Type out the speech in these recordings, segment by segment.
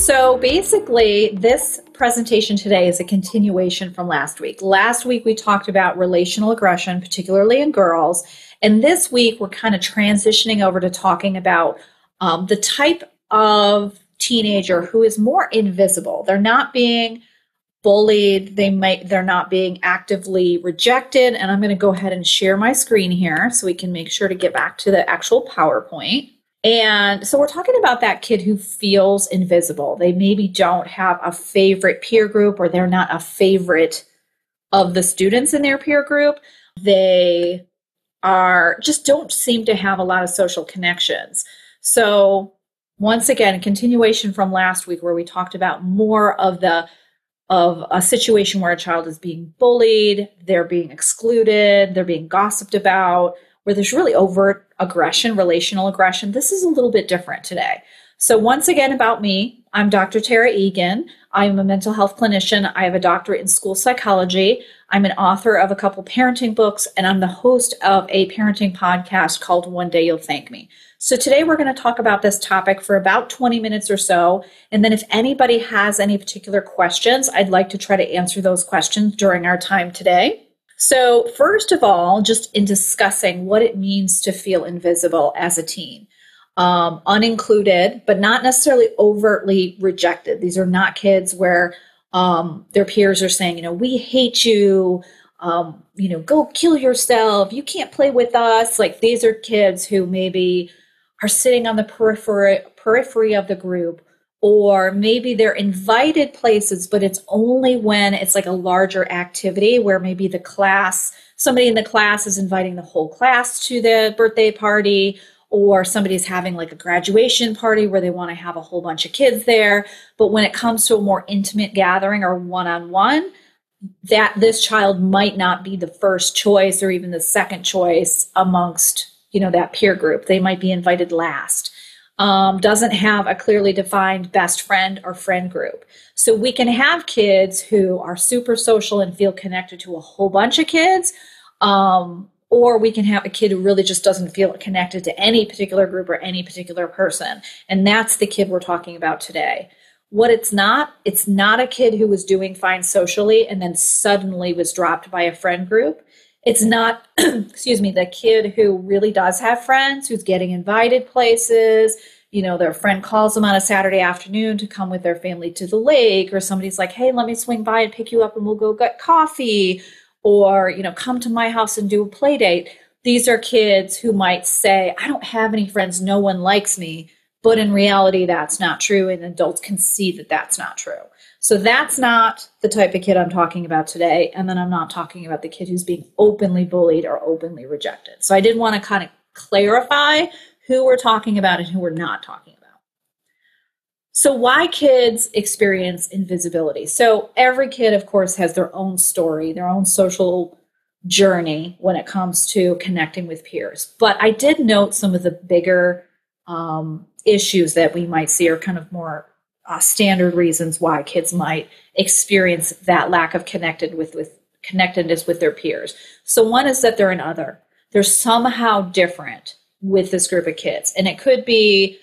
So basically, this presentation today is a continuation from last week. Last week, we talked about relational aggression, particularly in girls. And this week, we're kind of transitioning over to talking about the type of teenager who is more invisible. They're not being bullied. They're not being actively rejected. And I'm going to go ahead and share my screen here so we can make sure to get back to the actual PowerPoint. And so we're talking about that kid who feels invisible. They maybe don't have a favorite peer group, or they're not a favorite of the students in their peer group. They just don't seem to have a lot of social connections. So once again, a continuation from last week where we talked about more of a situation where a child is being bullied, they're being excluded, they're being gossiped about, where there's really overt aggression, relational aggression. This is a little bit different today. So once again, about me, I'm Dr. Tara Egan. I'm a mental health clinician. I have a doctorate in school psychology. I'm an author of a couple parenting books, and I'm the host of a parenting podcast called One Day You'll Thank Me. So today we're going to talk about this topic for about 20 minutes or so. And then if anybody has any particular questions, I'd like to try to answer those questions during our time today. So first of all, just in discussing what it means to feel invisible as a teen, unincluded, but not necessarily overtly rejected. These are not kids where their peers are saying, we hate you, go kill yourself. You can't play with us. Like, these are kids who maybe are sitting on the periphery of the group, or maybe they're invited places, but it's only when it's like a larger activity where maybe somebody in the class is inviting the whole class to the birthday party, or somebody's having like a graduation party where they want to have a whole bunch of kids there. But when it comes to a more intimate gathering or one-on-one, that this child might not be the first choice or even the second choice amongst, that peer group. They might be invited last. Doesn't have a clearly defined best friend or friend group. So we can have kids who are super social and feel connected to a whole bunch of kids, or we can have a kid who really just doesn't feel connected to any particular group or any particular person. And that's the kid we're talking about today. What it's not a kid who was doing fine socially and then suddenly was dropped by a friend group. It's not, the kid who really does have friends, who's getting invited places. Their friend calls them on a Saturday afternoon to come with their family to the lake, or somebody's like, hey, let me swing by and pick you up and we'll go get coffee, or, come to my house and do a play date. These are kids who might say, I don't have any friends, no one likes me. But in reality, that's not true, and adults can see that that's not true. So that's not the type of kid I'm talking about today. And then I'm not talking about the kid who's being openly bullied or openly rejected. So I did want to kind of clarify who we're talking about and who we're not talking about. So why kids experience invisibility? So every kid, of course, has their own story, their own social journey when it comes to connecting with peers. But I did note some of the bigger issues that we might see are kind of more standard reasons why kids might experience that lack of connectedness with their peers. So one is that they're an other. They're somehow different with this group of kids. And it could be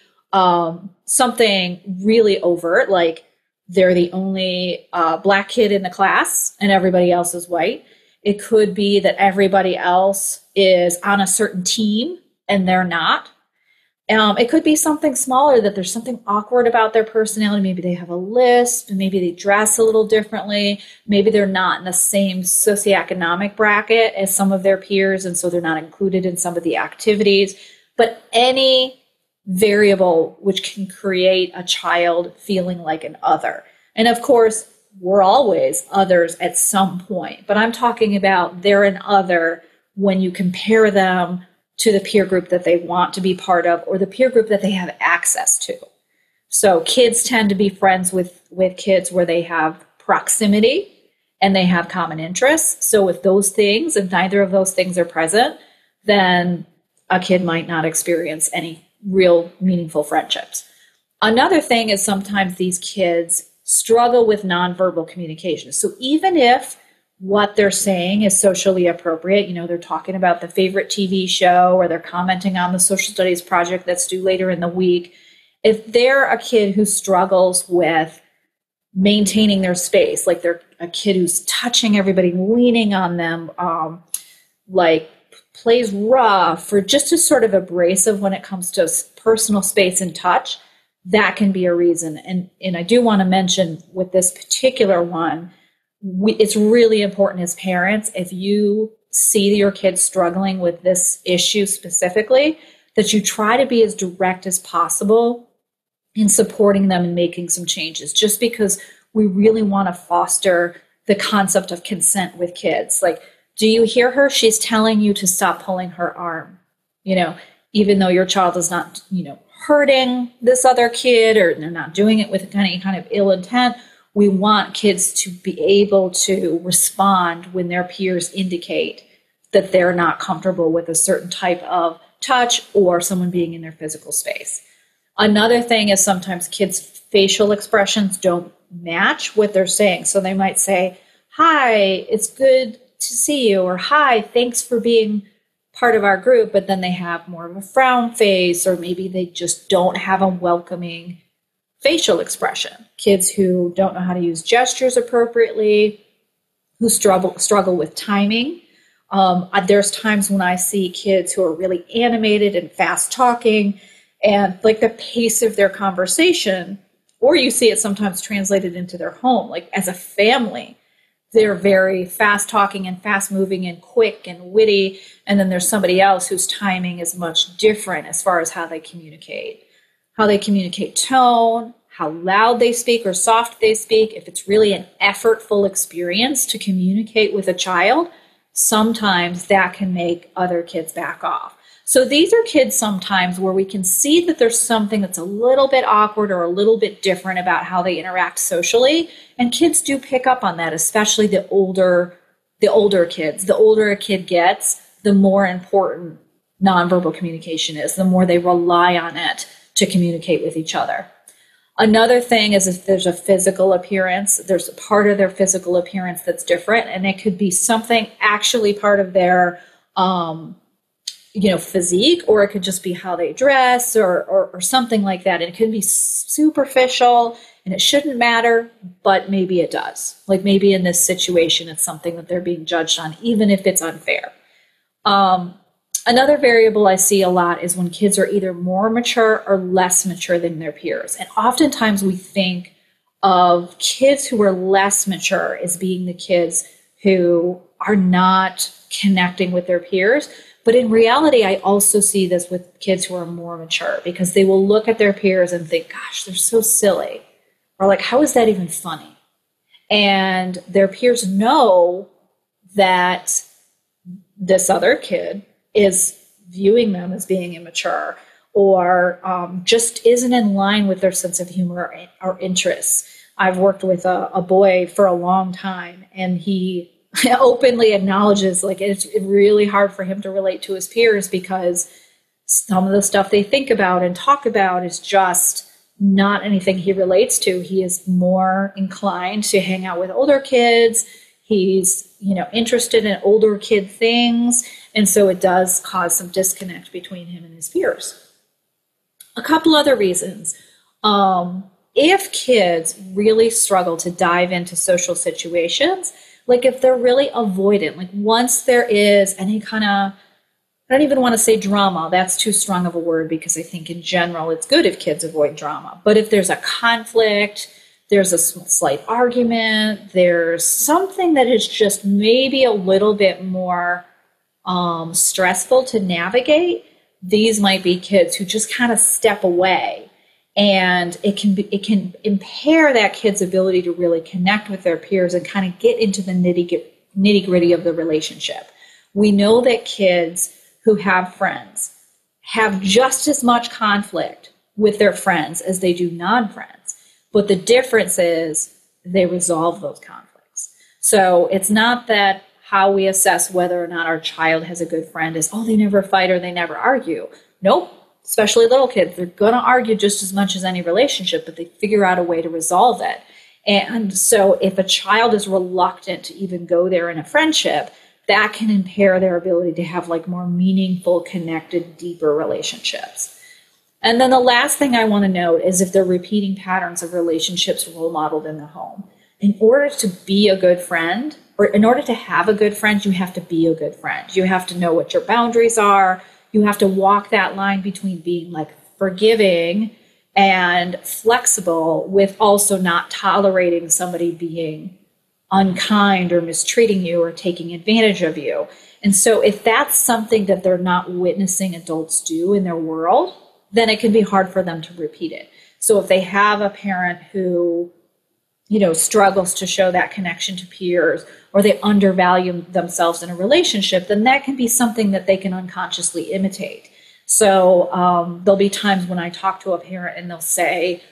something really overt, like they're the only black kid in the class and everybody else is white. It could be that everybody else is on a certain team and they're not. It could be something smaller, that there's something awkward about their personality. Maybe they have a lisp, maybe they dress a little differently. Maybe they're not in the same socioeconomic bracket as some of their peers, and so they're not included in some of the activities. But any variable which can create a child feeling like an other. And of course, we're always others at some point. But I'm talking about they're an other when you compare them to the peer group that they want to be part of, or the peer group that they have access to. So kids tend to be friends with kids where they have proximity and they have common interests. So if neither of those things are present, then a kid might not experience any real meaningful friendships. Another thing is sometimes these kids struggle with nonverbal communication. So even if what they're saying is socially appropriate, they're talking about the favorite TV show, or they're commenting on the social studies project that's due later in the week, If they're a kid who struggles with maintaining their space, like they're a kid who's touching everybody, leaning on them, like plays rough or just is sort of abrasive when it comes to personal space and touch, that can be a reason. And I do want to mention with this particular one, it's really important as parents, if you see your kids struggling with this issue specifically, that you try to be as direct as possible in supporting them and making some changes, just because we really want to foster the concept of consent with kids. Like, do you hear her? She's telling you to stop pulling her arm, even though your child is not, hurting this other kid, or they're not doing it with any kind of ill intent. We want kids to be able to respond when their peers indicate that they're not comfortable with a certain type of touch or someone being in their physical space. Another thing is sometimes kids' facial expressions don't match what they're saying. So they might say, "Hi, it's good to see you," or "Hi, thanks for being part of our group," but then they have more of a frown face, or maybe they just don't have a welcoming facial expression. Kids who don't know how to use gestures appropriately, who struggle with timing. There's times when I see kids who are really animated and fast talking, and like the pace of their conversation, or you see it sometimes translated into their home, like as a family, they're very fast talking and fast moving and quick and witty. And then there's somebody else whose timing is much different as far as how they communicate tone, how loud they speak or soft they speak. If it's really an effortful experience to communicate with a child, sometimes that can make other kids back off. So these are kids sometimes where we can see that there's something that's a little bit awkward or a little bit different about how they interact socially. And kids do pick up on that, especially the older kids. The older a kid gets, the more important nonverbal communication is, the more they rely on it to communicate with each other. Another thing is if there's a physical appearance, there's a part of their physical appearance that's different, and it could be something actually part of their physique, or it could just be how they dress or something like that. And it can be superficial and it shouldn't matter, but maybe it does. Like maybe in this situation, it's something that they're being judged on, even if it's unfair. Another variable I see a lot is when kids are either more mature or less mature than their peers. And oftentimes we think of kids who are less mature as being the kids who are not connecting with their peers. But in reality, I also see this with kids who are more mature, because they will look at their peers and think, gosh, they're so silly. Or like, how is that even funny? And their peers know that this other kid is viewing them as being immature, or just isn't in line with their sense of humor or interests. I've worked with a boy for a long time, and he openly acknowledges like it's really hard for him to relate to his peers because some of the stuff they think about and talk about is just not anything he relates to. He is more inclined to hang out with older kids. He's, interested in older kid things. And so it does cause some disconnect between him and his peers. A couple other reasons. If kids really struggle to dive into social situations, like if they're really avoidant, like once there is any kind of, I don't even want to say drama, that's too strong of a word, because I think in general it's good if kids avoid drama. But if there's a conflict, there's a slight argument, there's something that is just maybe a little bit more stressful to navigate, these might be kids who just kind of step away. And it can impair that kid's ability to really connect with their peers and kind of get into the nitty gritty of the relationship. We know that kids who have friends have just as much conflict with their friends as they do non-friends. But the difference is they resolve those conflicts. So it's not that how we assess whether or not our child has a good friend is, oh, they never fight or they never argue. Nope. Especially little kids, they're going to argue just as much as any relationship, but they figure out a way to resolve it. And so if a child is reluctant to even go there in a friendship, that can impair their ability to have like more meaningful, connected, deeper relationships. And then the last thing I want to note is if they're repeating patterns of relationships role modeled in the home. In order to be a good friend, or in order to have a good friend, you have to be a good friend. You have to know what your boundaries are. You have to walk that line between being like forgiving and flexible with also not tolerating somebody being unkind or mistreating you or taking advantage of you. And so if that's something that they're not witnessing adults do in their world, then it can be hard for them to repeat it. So if they have a parent who, struggles to show that connection to peers, or they undervalue themselves in a relationship, then that can be something that they can unconsciously imitate. So there'll be times when I talk to a parent and they'll say,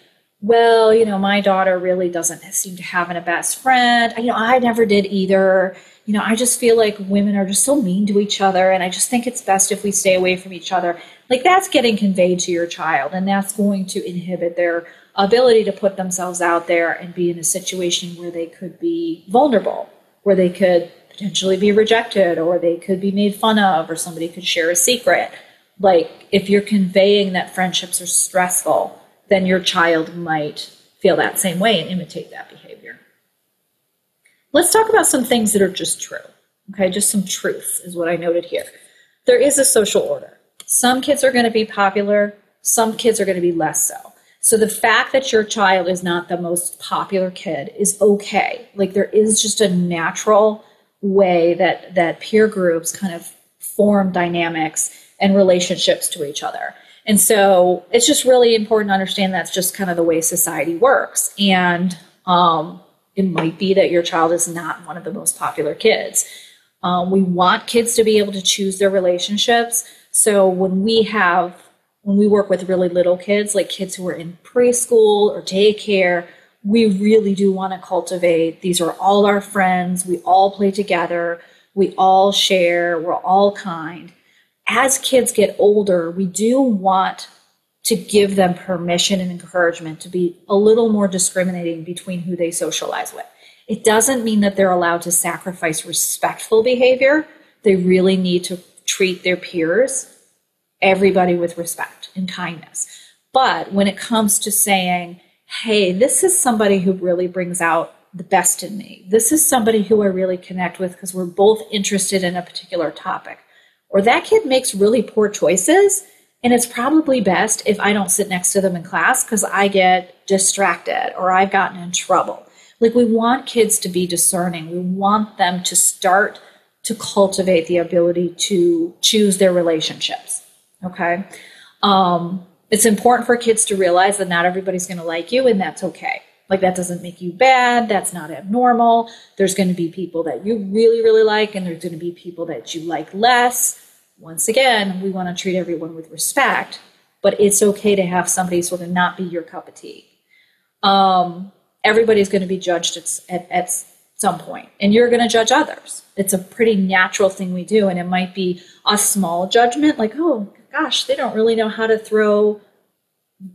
well, my daughter really doesn't seem to have a best friend. I never did either. I just feel like women are just so mean to each other, and I just think it's best if we stay away from each other. Like, that's getting conveyed to your child, and that's going to inhibit their ability to put themselves out there and be in a situation where they could be vulnerable, where they could potentially be rejected, or they could be made fun of, or somebody could share a secret. Like, if you're conveying that friendships are stressful, then your child might feel that same way and imitate that behavior. Let's talk about some things that are just true. Okay, just some truths is what I noted here. There is a social order. Some kids are going to be popular. Some kids are going to be less so. So the fact that your child is not the most popular kid is okay. Like, there is just a natural way that peer groups kind of form dynamics and relationships to each other. And so it's just really important to understand that's just kind of the way society works. And it might be that your child is not one of the most popular kids. We want kids to be able to choose their relationships. So when we work with really little kids, like kids who are in preschool or daycare, we really do want to cultivate, these are all our friends, we all play together, we all share, we're all kind. As kids get older, we do want to give them permission and encouragement to be a little more discriminating between who they socialize with. It doesn't mean that they're allowed to sacrifice respectful behavior. They really need to treat their peers, everybody, with respect and kindness. But when it comes to saying, hey, this is somebody who really brings out the best in me, this is somebody who I really connect with because we're both interested in a particular topic, or that kid makes really poor choices, and it's probably best if I don't sit next to them in class because I get distracted or I've gotten in trouble. Like, we want kids to be discerning. We want them to start to cultivate the ability to choose their relationships, okay? It's important for kids to realize that not everybody's going to like you, and that's okay. Like, that doesn't make you bad. That's not abnormal. There's going to be people that you really, really like, and there's going to be people that you like less. Once again, we want to treat everyone with respect, but it's okay to have somebody sort of not be your cup of tea. Everybody's going to be judged at some point, and you're going to judge others. It's a pretty natural thing we do, and it might be a small judgment, like, oh, gosh, they don't really know how to throw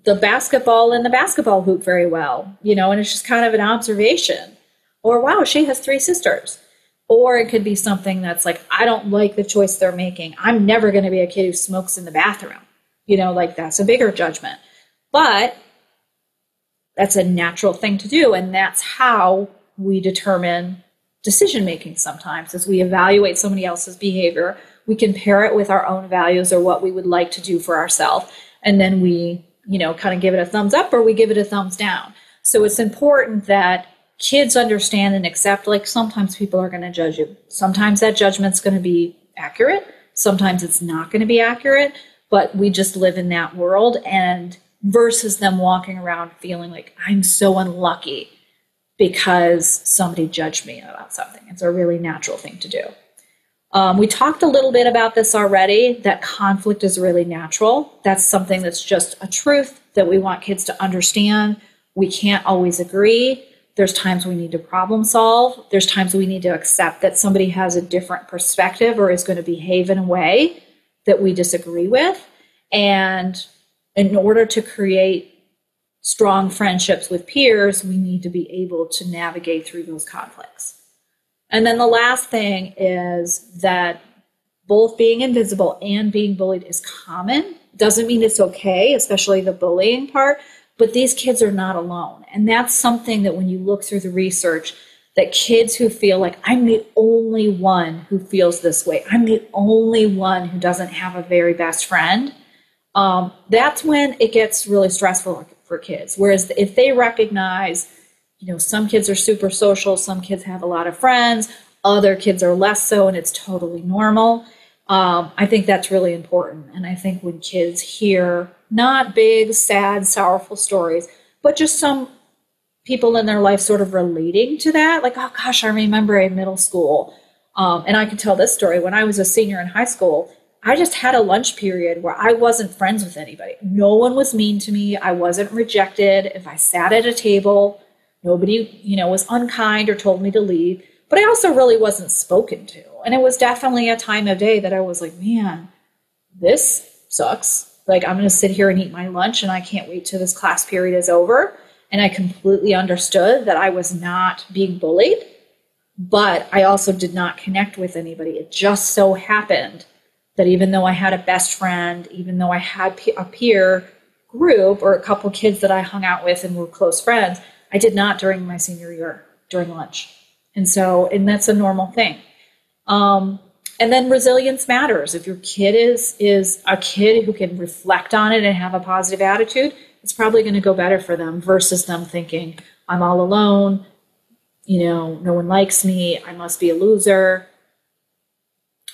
the basketball in the basketball hoop very well, and it's just kind of an observation. Or, wow, she has 3 sisters. Or it could be something that's like, I don't like the choice they're making. I'm never going to be a kid who smokes in the bathroom. Like, that's a bigger judgment. But that's a natural thing to do. And that's how we determine decision-making sometimes, as we evaluate somebody else's behavior. We compare it with our own values or what we would like to do for ourselves. And then we, kind of give it a thumbs up or we give it a thumbs down. So it's important that kids understand and accept, like, sometimes people are going to judge you. Sometimes that judgment's going to be accurate. Sometimes it's not going to be accurate, but we just live in that world, and versus them walking around feeling like, I'm so unlucky because somebody judged me about something. It's a really natural thing to do. We talked a little bit about this already, that conflict is really natural. That's something that's just a truth that we want kids to understand. We can't always agree. There's times we need to problem solve. There's times we need to accept that somebody has a different perspective or is going to behave in a way that we disagree with. And in order to create strong friendships with peers, we need to be able to navigate through those conflicts. And then the last thing is that both being invisible and being bullied is common. Doesn't mean it's okay, especially the bullying part, but these kids are not alone. And that's something that when you look through the research, that kids who feel like I'm the only one who feels this way, I'm the only one who doesn't have a very best friend, that's when it gets really stressful for kids. Whereas if they recognize, some kids are super social, some kids have a lot of friends, other kids are less so, and it's totally normal. I think that's really important. And I think when kids hear not big, sad, sorrowful stories, but just some people in their life sort of relating to that, like, oh gosh, I remember in middle school, and I can tell this story. When I was a senior in high school, I just had a lunch period where I wasn't friends with anybody. No one was mean to me. I wasn't rejected. If I sat at a table, nobody, was unkind or told me to leave. But I also really wasn't spoken to. And it was definitely a time of day that I was like, man, this sucks. Like, I'm going to sit here and eat my lunch, and I can't wait till this class period is over. And I completely understood that I was not being bullied, but I also did not connect with anybody. It just so happened that even though I had a best friend, even though I had a peer group or a couple kids that I hung out with and were close friends, I did not during my senior year, during lunch. And that's a normal thing. And then resilience matters. If your kid is a kid who can reflect on it and have a positive attitude, it's probably going to go better for them versus them thinking, I'm all alone, no one likes me, I must be a loser.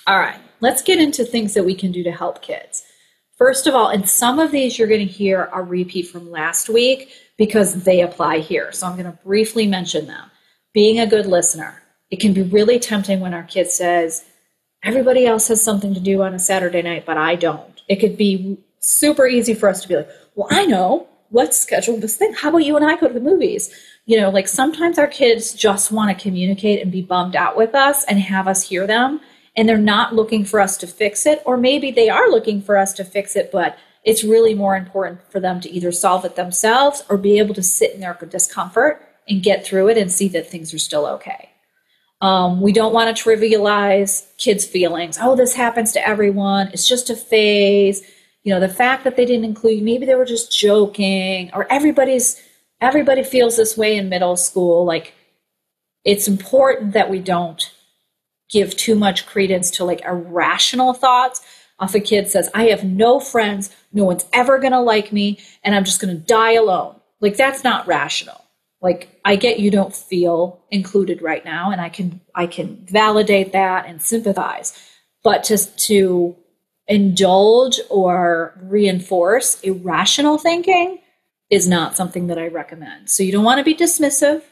All right, let's get into things that we can do to help kids. First of all, and some of these you're going to hear a repeat from last week because they apply here. So I'm going to briefly mention them. Being a good listener. It can be really tempting when our kid says, everybody else has something to do on a Saturday night, but I don't. It could be super easy for us to be like, well, I know, let's schedule this thing. How about you and I go to the movies? Like sometimes our kids just want to communicate and be bummed out with us and have us hear them. And they're not looking for us to fix it, or maybe they are looking for us to fix it, but it's really more important for them to either solve it themselves or be able to sit in their discomfort and get through it and see that things are still okay. We don't want to trivialize kids' feelings. Oh, this happens to everyone. It's just a phase. The fact that they didn't include you, maybe they were just joking, or everybody feels this way in middle school. Like, it's important that we don't give too much credence to like irrational thoughts. If a kid says, I have no friends, no one's ever going to like me, and I'm just going to die alone. Like, that's not rational. Like, I get you don't feel included right now, and I can validate that and sympathize. But to indulge or reinforce irrational thinking is not something that I recommend. So you don't want to be dismissive.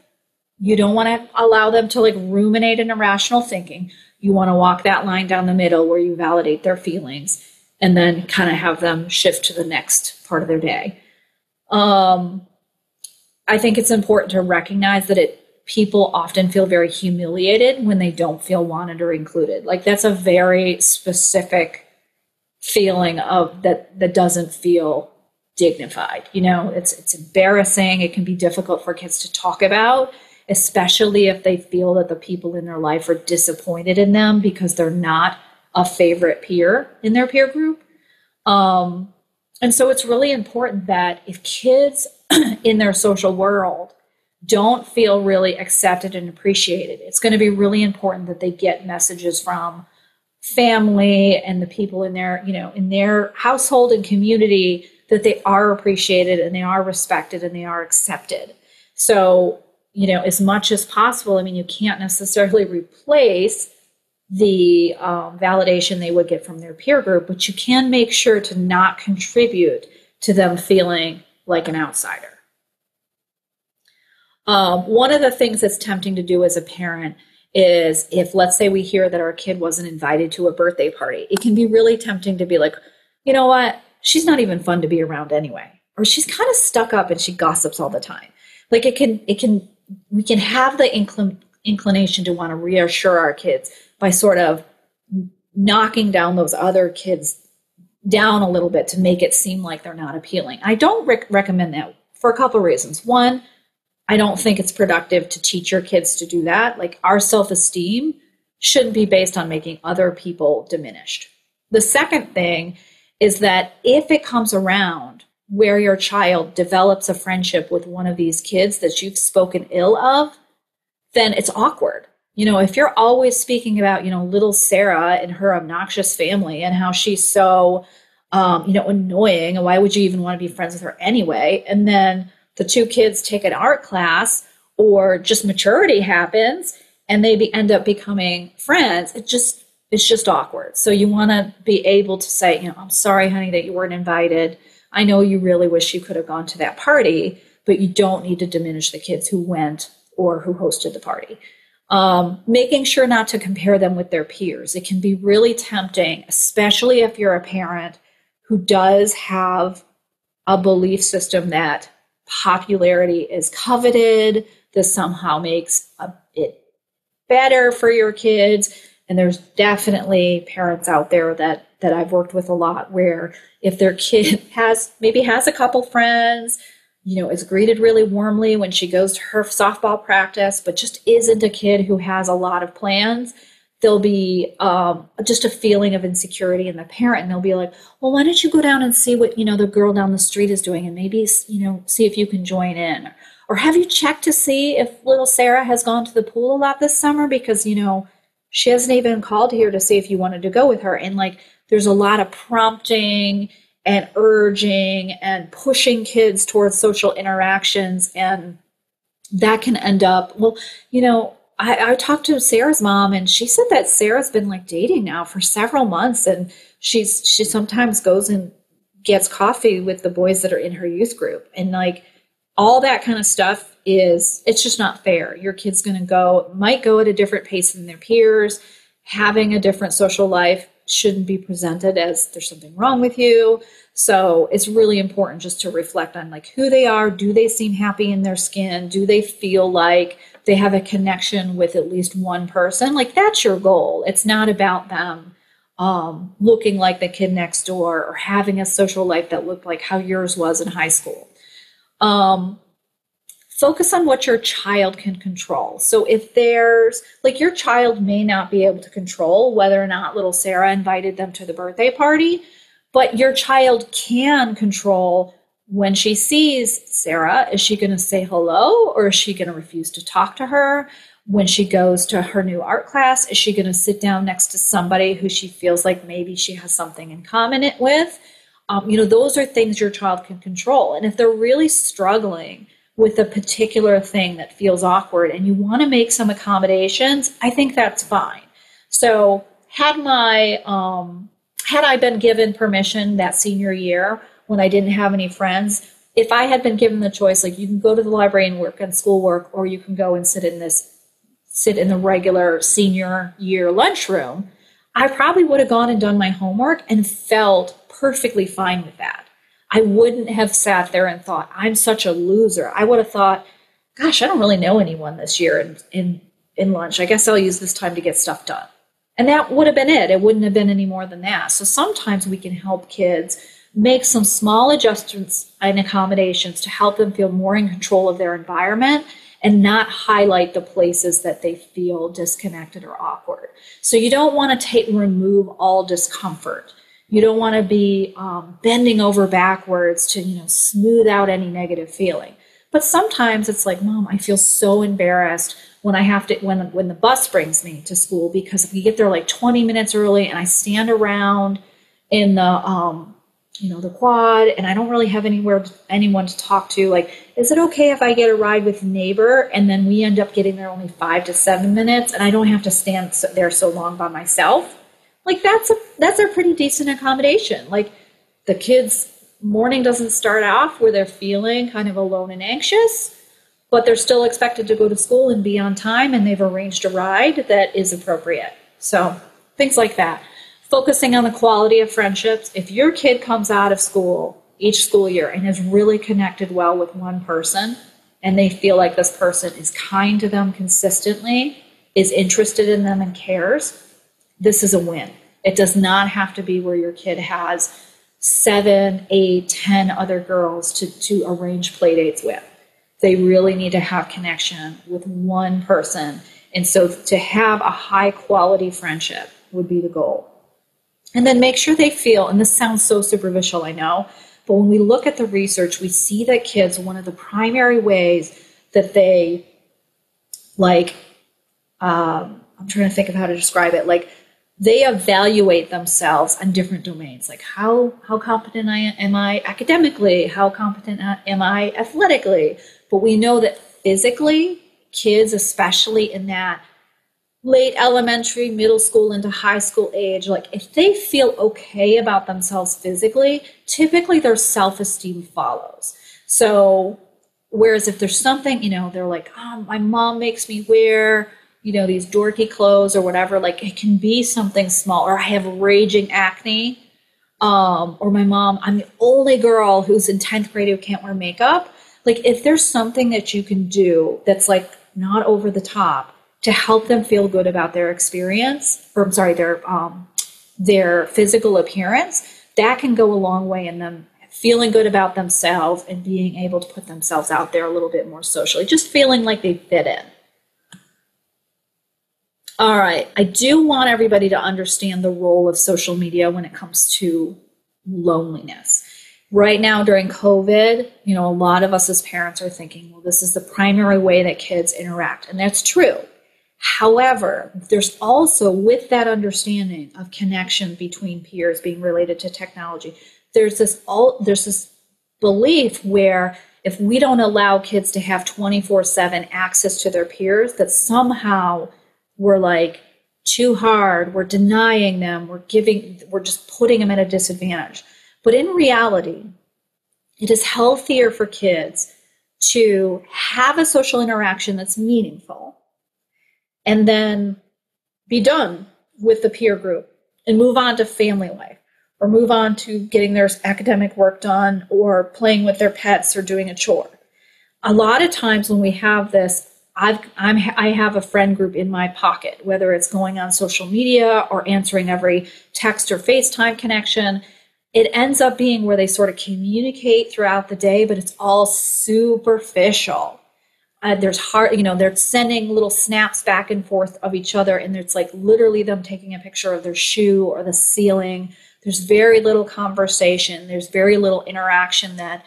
You don't want to allow them to like ruminate in irrational thinking. You want to walk that line down the middle where you validate their feelings and then kind of have them shift to the next part of their day. I think it's important to recognize that people often feel very humiliated when they don't feel wanted or included. Like, that's a very specific feeling of that doesn't feel dignified. It's embarrassing. It can be difficult for kids to talk about, especially if they feel that the people in their life are disappointed in them because they're not a favorite peer in their peer group. And so it's really important that if kids in their social world don't feel really accepted and appreciated, it's going to be really important that they get messages from family and the people in their household and community that they are appreciated and they are respected and they are accepted. So, as much as possible, you can't necessarily replace the validation they would get from their peer group, but you can make sure to not contribute to them feeling like an outsider. One of the things that's tempting to do as a parent is if, let's say, we hear that our kid wasn't invited to a birthday party, it can be really tempting to be like, you know what, she's not even fun to be around anyway, or she's kind of stuck up and she gossips all the time. Like, we can have the inclination to want to reassure our kids by sort of knocking down those other kids down a little bit to make it seem like they're not appealing. I don't recommend that for a couple of reasons. One, I don't think it's productive to teach your kids to do that. Like, our self-esteem shouldn't be based on making other people diminished. The second thing is that if it comes around where your child develops a friendship with one of these kids that you've spoken ill of, then it's awkward. If you're always speaking about, little Sarah and her obnoxious family and how she's so, annoying, and why would you even want to be friends with her anyway? And then the two kids take an art class or just maturity happens and they end up becoming friends. It's just awkward. So you want to be able to say, I'm sorry, honey, that you weren't invited. I know you really wish you could have gone to that party, but you don't need to diminish the kids who went or who hosted the party. Making sure not to compare them with their peers. It can be really tempting, especially if you're a parent who does have a belief system that popularity is coveted. This somehow makes it better for your kids. And there's definitely parents out there that I've worked with a lot where if their kid has a couple friends, is greeted really warmly when she goes to her softball practice, but just isn't a kid who has a lot of plans, there'll be just a feeling of insecurity in the parent. And they'll be like, well, why don't you go down and see what, the girl down the street is doing and maybe, see if you can join in. Or have you checked to see if little Sarah has gone to the pool a lot this summer? Because, she hasn't even called here to see if you wanted to go with her. And there's a lot of prompting and urging and pushing kids towards social interactions. And that can end up, I talked to Sarah's mom and she said that Sarah's been dating now for several months. And she sometimes goes and gets coffee with the boys that are in her youth group. And all that kind of stuff it's just not fair. Your kid's might go at a different pace than their peers. Having a different social life shouldn't be presented as there's something wrong with you. So it's really important just to reflect on who they are. Do they seem happy in their skin? Do they feel like they have a connection with at least one person? That's your goal. It's not about them looking like the kid next door or having a social life that looked like how yours was in high school. Focus on what your child can control. So if there's your child may not be able to control whether or not little Sarah invited them to the birthday party, but your child can control when she sees Sarah, is she going to say hello or is she going to refuse to talk to her? When she goes to her new art class, is she going to sit down next to somebody who she feels like maybe she has something in common with? Those are things your child can control. And if they're really struggling with a particular thing that feels awkward and you want to make some accommodations, I think that's fine. So had I been given permission that senior year when I didn't have any friends, if I had been given the choice, you can go to the library and work on schoolwork, or you can go and sit in the regular senior year lunchroom, I probably would have gone and done my homework and felt perfectly fine with that. I wouldn't have sat there and thought, I'm such a loser. I would have thought, gosh, I don't really know anyone this year in lunch. I guess I'll use this time to get stuff done. And that would have been it. It wouldn't have been any more than that. So sometimes we can help kids make some small adjustments and accommodations to help them feel more in control of their environment and not highlight the places that they feel disconnected or awkward. So you don't want to remove all discomfort. You don't want to be bending over backwards to, smooth out any negative feeling. But sometimes it's Mom, I feel so embarrassed when I have to, when the bus brings me to school, because if we get there 20 minutes early and I stand around in the, the quad and I don't really have anyone to talk to, is it okay if I get a ride with a neighbor and then we end up getting there only 5 to 7 minutes and I don't have to stand there so long by myself? That's a pretty decent accommodation. The kids' morning doesn't start off where they're feeling kind of alone and anxious, but they're still expected to go to school and be on time, and they've arranged a ride that is appropriate. So things like that. Focusing on the quality of friendships. If your kid comes out of school each school year and has really connected well with one person, and they feel like this person is kind to them consistently, is interested in them and cares, this is a win. It does not have to be where your kid has 7, 8, 10 other girls to arrange play dates with. They really need to have connection with one person And so to have a high quality friendship would be the goal. And then make sure they feel, and this sounds so superficial, I know, but when we look at the research, we see that kids, one of the primary ways that they I'm trying to think of how to describe it, they evaluate themselves on different domains, like how competent am I academically, how competent am I athletically. But we know that physically, kids, especially in that late elementary, middle school into high school age, if they feel okay about themselves physically, typically their self-esteem follows. So whereas if there's something, they're like, oh, my mom makes me wear these dorky clothes or whatever, it can be something small, or I have raging acne, or my mom, I'm the only girl who's in 10th grade who can't wear makeup. If there's something that you can do that's not over the top to help them feel good about their experience, or their physical appearance, that can go a long way in them feeling good about themselves and being able to put themselves out there a little bit more socially, just feeling like they fit in. All right, I do want everybody to understand the role of social media when it comes to loneliness. Right now during COVID, a lot of us as parents are thinking, well, this is the primary way that kids interact, and that's true. However, there's also, with that understanding of connection between peers being related to technology, there's this belief where if we don't allow kids to have 24/7 access to their peers, that somehow we're too hard, we're denying them, we're just putting them at a disadvantage. But in reality, it is healthier for kids to have a social interaction that's meaningful and then be done with the peer group and move on to family life, or move on to getting their academic work done, or playing with their pets, or doing a chore. A lot of times when we have this, I have a friend group in my pocket, whether it's going on social media or answering every text or FaceTime connection. It ends up being where they sort of communicate throughout the day, but it's all superficial. They're sending little snaps back and forth of each other, and it's literally them taking a picture of their shoe or the ceiling. There's very little conversation. There's very little interaction that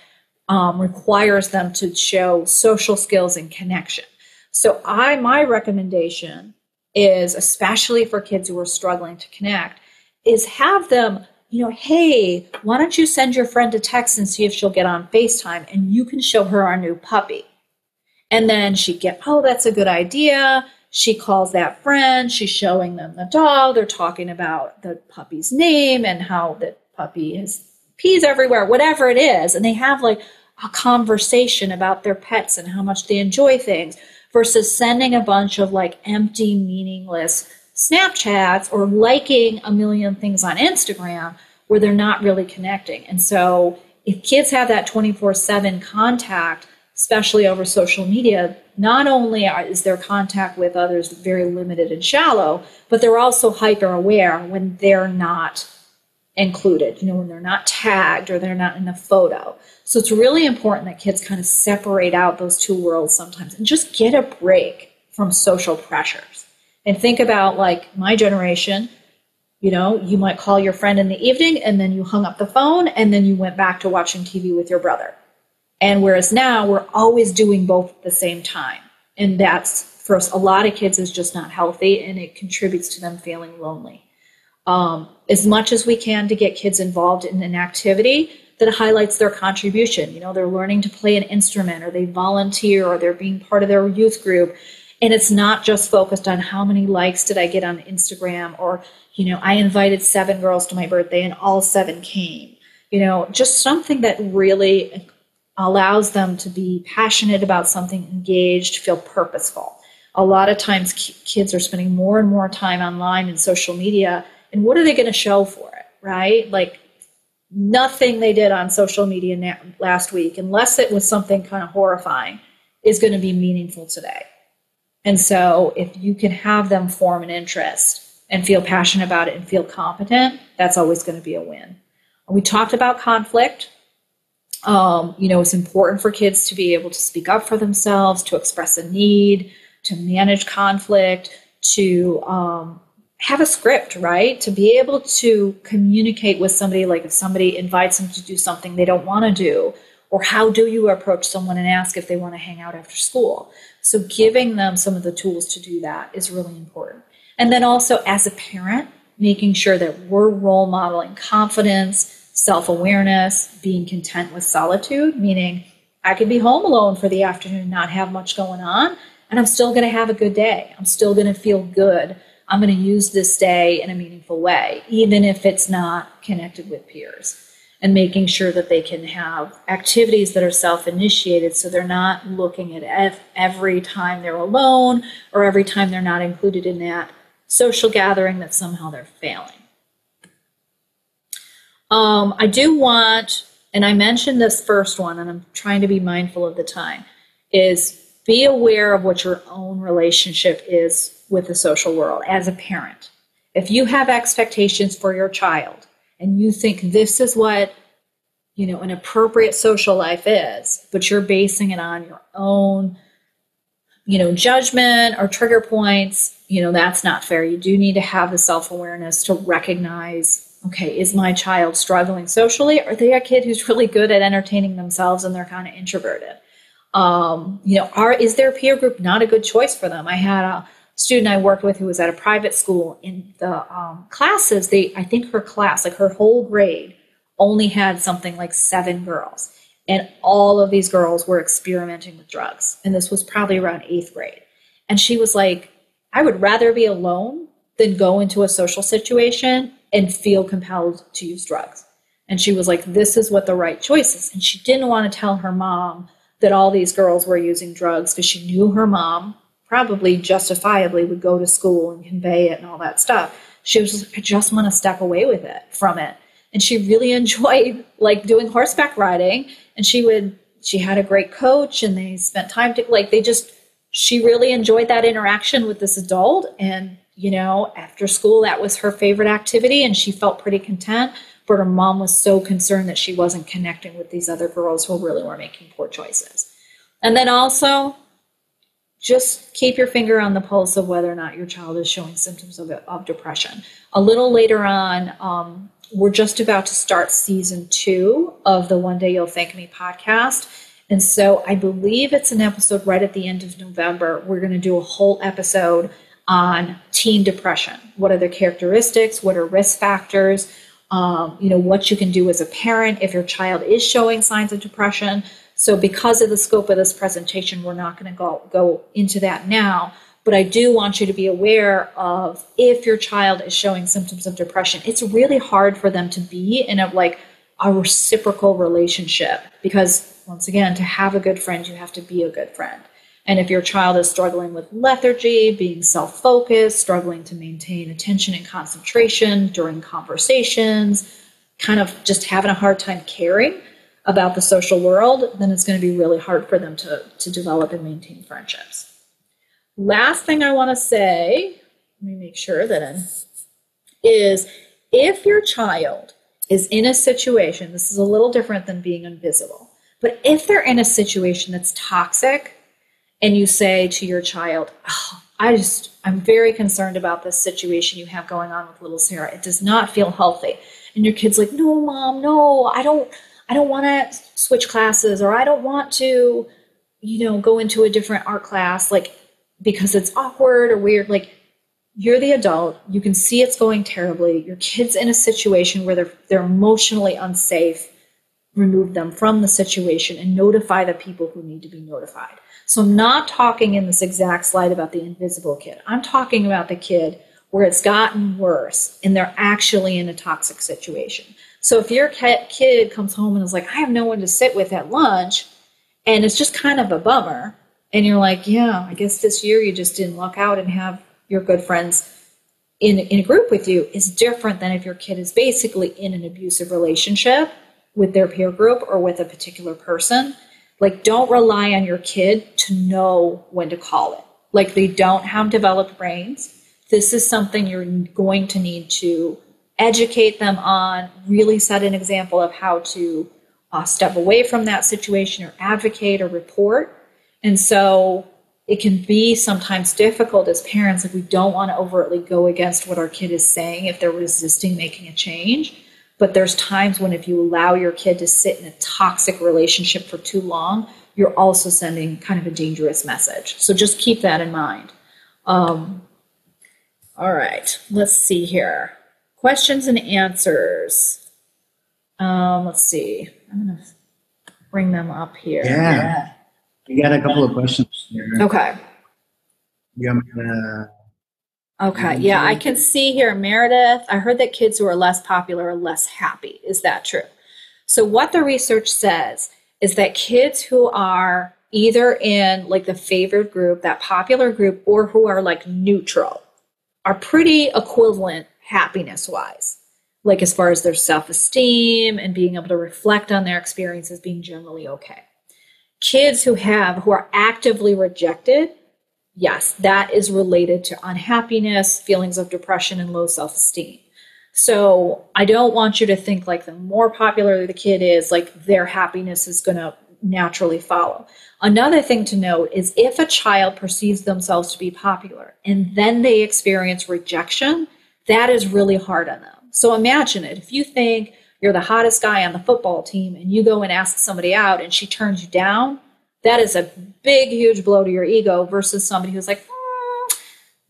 requires them to show social skills and connection. So my recommendation is, especially for kids who are struggling to connect, is have them, hey, why don't you send your friend a text and see if she'll get on FaceTime, and you can show her our new puppy. And then oh, that's a good idea. She calls that friend. She's showing them the dog. They're talking about the puppy's name and how the puppy has pees everywhere, whatever it is. And they have a conversation about their pets and how much they enjoy things, versus sending a bunch of empty, meaningless Snapchats or liking a million things on Instagram where they're not really connecting. And so if kids have that 24/7 contact, especially over social media, not only is their contact with others very limited and shallow, but they're also hyper aware when they're not included, when they're not tagged or they're not in a photo. So it's really important that kids kind of separate out those two worlds sometimes and just get a break from social pressures. And think about my generation, you might call your friend in the evening and then you hung up the phone and then you went back to watching TV with your brother. And whereas now we're always doing both at the same time. And that's, for a lot of kids, is just not healthy, and it contributes to them feeling lonely. As much as we can to get kids involved in an activity that highlights their contribution. They're learning to play an instrument, or they volunteer, or they're being part of their youth group. And it's not just focused on how many likes did I get on Instagram, or, I invited 7 girls to my birthday and all 7 came. Just something that really allows them to be passionate about something, engaged, feel purposeful. A lot of times kids are spending more and more time online and social media, and what are they going to show for it, right? Nothing they did on social media last week, unless it was something kind of horrifying, is going to be meaningful today. And so if you can have them form an interest and feel passionate about it and feel competent, that's always going to be a win. We talked about conflict. It's important for kids to be able to speak up for themselves, to express a need, to manage conflict, to have a script, right? To be able to communicate with somebody, like if somebody invites them to do something they don't want to do, or how do you approach someone and ask if they want to hang out after school? So giving them some of the tools to do that is really important. And then also as a parent, making sure that we're role modeling confidence, self-awareness, being content with solitude, meaning I could be home alone for the afternoon and not have much going on, and I'm still going to have a good day. I'm still going to feel good. I'm going to use this day in a meaningful way, even if it's not connected with peers. And making sure that they can have activities that are self-initiated, so they're not looking at every time they're alone or every time they're not included in that social gathering that somehow they're failing. I do want, and I mentioned this first one, and I'm trying to be mindful of the time, is be aware of what your own relationship is with the social world as a parent. If you have expectations for your child and you think this is what, an appropriate social life is, but you're basing it on your own, judgment or trigger points, that's not fair. You do need to have the self-awareness to recognize, okay, is my child struggling socially? Or are they a kid who's really good at entertaining themselves and they're kind of introverted? Is their peer group not a good choice for them? I had a student I worked with who was at a private school. In the classes, I think her class, like her whole grade, only had something like 7 girls. And all of these girls were experimenting with drugs. And this was probably around 8th grade. And she was like, I would rather be alone than go into a social situation and feel compelled to use drugs. And she was like, this is what the right choice is. And she didn't want to tell her mom that all these girls were using drugs because she knew her mom probably justifiably would go to school and convey it and all that stuff. She was just, I just want to step away from it. And she really enjoyed doing horseback riding. And she had a great coach and they spent time she really enjoyed that interaction with this adult. And, after school, that was her favorite activity and she felt pretty content. But her mom was so concerned that she wasn't connecting with these other girls who really were making poor choices. And then also, just keep your finger on the pulse of whether or not your child is showing symptoms of depression. A little later on, we're just about to start season 2 of the One Day You'll Thank Me podcast. And so I believe it's an episode right at the end of November. We're going to do a whole episode on teen depression. What are the characteristics? What are risk factors? What you can do as a parent if your child is showing signs of depression. So because of the scope of this presentation, we're not going to go into that now. But I do want you to be aware of if your child is showing symptoms of depression, it's really hard for them to be in a reciprocal relationship. Because once again, to have a good friend, you have to be a good friend. And if your child is struggling with lethargy, being self-focused, struggling to maintain attention and concentration during conversations, kind of just having a hard time caring about the social world, then it's going to be really hard for them to develop and maintain friendships. Last thing I want to say, let me make sure is if your child is in a situation, this is a little different than being invisible, but if they're in a situation that's toxic and you say to your child, I'm very concerned about this situation you have going on with little Sarah. It does not feel healthy. And your kid's like, no, Mom, no, I don't want to switch classes, or I don't want to, go into a different art class, because it's awkward or weird. You're the adult. You can see it's going terribly. Your kid's in a situation where they're emotionally unsafe. Remove them from the situation and notify the people who need to be notified. So I'm not talking in this exact slide about the invisible kid. I'm talking about the kid where it's gotten worse and they're actually in a toxic situation. So if your kid comes home and is like, I have no one to sit with at lunch, and it's just kind of a bummer, and you're like, yeah, I guess this year you just didn't luck out and have your good friends in a group with you, is different than if your kid is basically in an abusive relationship with their peer group or with a particular person. Don't rely on your kid to know when to call it. They don't have developed brains. This is something you're going to need to educate them on, really set an example of how to step away from that situation or advocate or report. And so it can be sometimes difficult as parents if we don't want to overtly go against what our kid is saying if they're resisting making a change. But there's times when if you allow your kid to sit in a toxic relationship for too long, you're also sending kind of a dangerous message. So just keep that in mind. All right, let's see here. Questions and answers. Let's see. I'm going to bring them up here. Yeah. We got a couple of questions here. Okay. Okay, yeah, I can see here, Meredith, I heard that kids who are less popular are less happy. Is that true? So what the research says is that kids who are either in like the favored group, that popular group, or who are like neutral are pretty equivalent happiness-wise, like as far as their self-esteem and being able to reflect on their experiences being generally okay. Kids who are actively rejected, yes, that is related to unhappiness, feelings of depression, and low self-esteem. So I don't want you to think like the more popular the kid is, like their happiness is going to naturally follow. Another thing to note is if a child perceives themselves to be popular and then they experience rejection, that is really hard on them. So imagine it. If you think you're the hottest guy on the football team and you go and ask somebody out and she turns you down, that is a big, huge blow to your ego versus somebody who's like,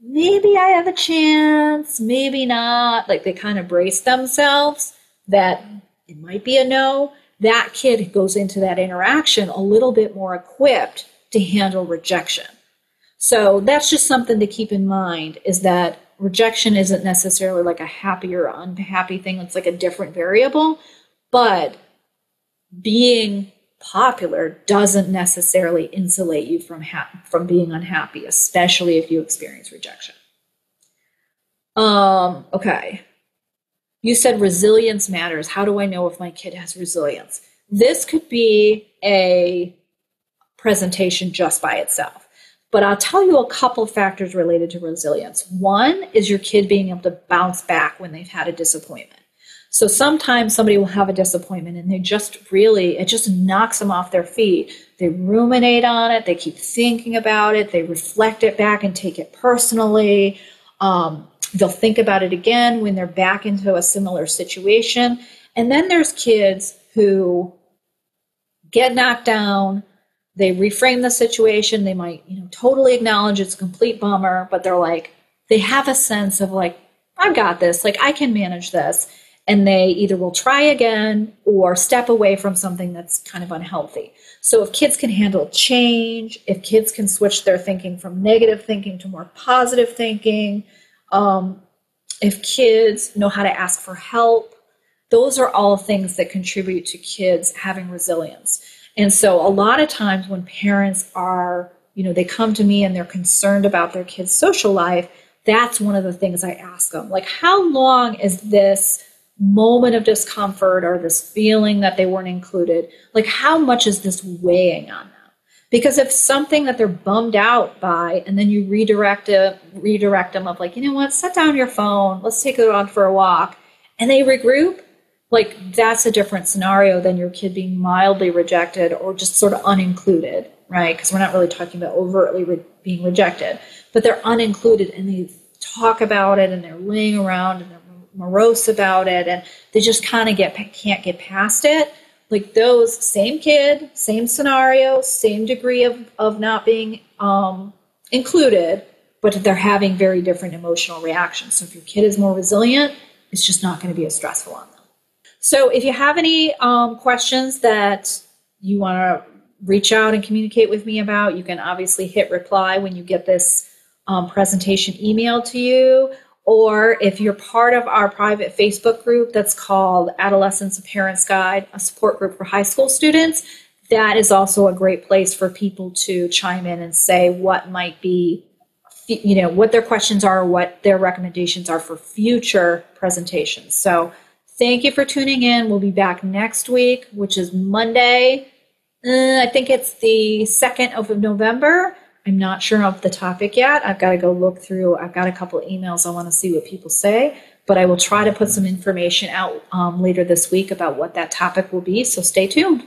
maybe I have a chance, maybe not. Like they kind of brace themselves that it might be a no. That kid goes into that interaction a little bit more equipped to handle rejection. So that's just something to keep in mind, is that rejection isn't necessarily like a happy or unhappy thing. It's like a different variable, but being popular doesn't necessarily insulate you from being unhappy, especially if you experience rejection. Okay. You said resilience matters. How do I know if my kid has resilience? This could be a presentation just by itself, but I'll tell you a couple factors related to resilience. One is your kid being able to bounce back when they've had a disappointment. So sometimes somebody will have a disappointment and it just knocks them off their feet. They ruminate on it. They keep thinking about it. They reflect it back and take it personally. They'll think about it again when they're back into a similar situation. And then there's kids who get knocked down. They reframe the situation. They might, totally acknowledge it's a complete bummer, but they have a sense of like, I've got this, like I can manage this. And they either will try again or step away from something that's kind of unhealthy. So if kids can handle change, if kids can switch their thinking from negative thinking to more positive thinking, if kids know how to ask for help, those are all things that contribute to kids having resilience. And so a lot of times when parents are, they come to me and they're concerned about their kids' social life, that's one of the things I ask them. Like, how long is this moment of discomfort or this feeling that they weren't included, like how much is this weighing on them? Because if something that they're bummed out by, and then you redirect them of like, you know what, set down your phone, let's take it on for a walk, and they regroup, like that's a different scenario than your kid being mildly rejected or just sort of unincluded, right? Because we're not really talking about overtly being rejected, but they're unincluded and they talk about it and they're laying around and they're morose about it and they just kind of can't get past it. Like those, same kid, same scenario, same degree of not being included, but they're having very different emotional reactions. So if your kid is more resilient, it's just not going to be as stressful on them. So if you have any questions that you want to reach out and communicate with me about, you can obviously hit reply when you get this presentation emailed to you. Or if you're part of our private Facebook group that's called Adolescence and Parents Guide, a support group for high school students, that is also a great place for people to chime in and say what might be, what their questions are, what their recommendations are for future presentations. So thank you for tuning in. We'll be back next week, which is Monday. I think it's the 2nd of November. I'm not sure of the topic yet. I've got to go look through. I've got a couple of emails. I want to see what people say, but I will try to put some information out later this week about what that topic will be. So stay tuned.